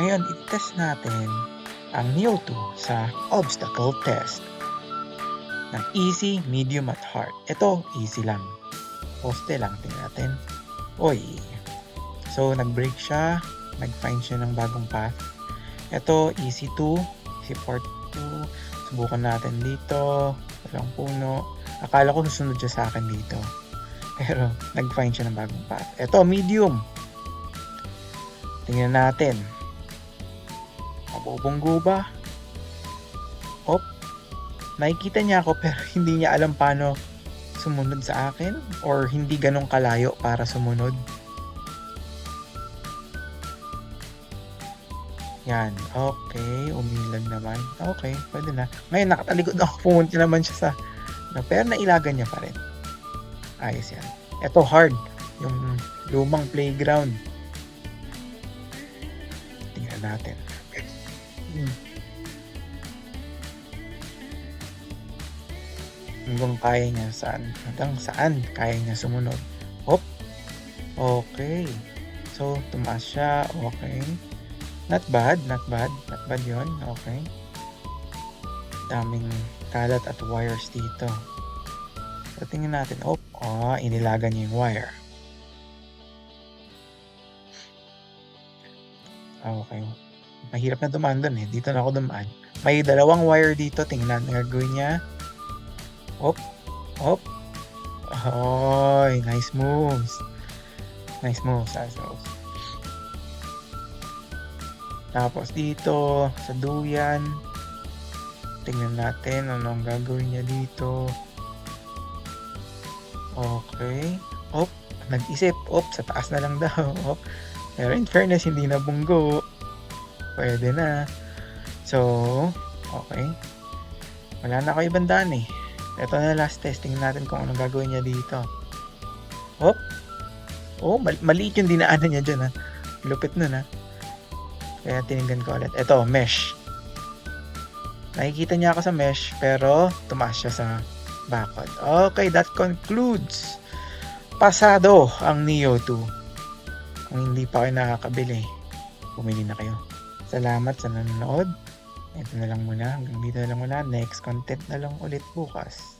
Ngayon, i-test natin ang Neo 2 sa obstacle test ng easy, medium at hard. Ito, easy lang. Poste lang, tingnan natin. Oy! So, nag-break siya, nag-find siya ng bagong path. Ito, easy 2, easy part 2. Subukan natin dito, walang puno. Akala ko susunod siya sa akin dito. Pero, nag-find siya ng bagong path. Ito, medium. Tingnan natin. Mabubunggo ba? Op, nakikita niya ako pero hindi niya alam paano sumunod sa akin or hindi ganun kalayo para sumunod. Yan, okay, umilag naman. Okay, pwede na. Ngayon nakatalikod ako, pumunta naman siya sa pero nailagan niya pa rin. Ayos yan. Ito hard, yung lumang playground. Tingnan natin. Hanggang saan kaya niya sumunod. Hop. Okay. So, tumaas siya. Okay. Not bad yun. Okay. Daming kalat at wires dito. So, tingnan natin. Inilagan niya yung wire. Okay. Mahirap na dumaan dun eh. Dito na ako dumaan. May dalawang wire dito. Tingnan ang gagawin niya. Hop. Oy, nice moves. Tapos dito, sa duyan. Tingnan natin anong gagawin niya dito. Okay. Nag-isip. Sa taas na lang daw. Pero in fairness, hindi na bunggo. Pwede na. So, okay. Wala na ako ibang daan eh. Ito na last testing natin kung anong gagawin niya dito. Maliit yung dinaanan niya dyan ha. Lupit nun ha. Kaya tininggan ko ulit. Ito, mesh. Nakikita niya ako sa mesh pero tumaas siya sa bakod. Okay, that concludes. Pasado ang Neo 2. Kung hindi pa kayo nakakabili, bumili na kayo. Salamat sa nanonood. Ito na lang muna. Hanggang dito na lang muna. Next content na lang ulit bukas.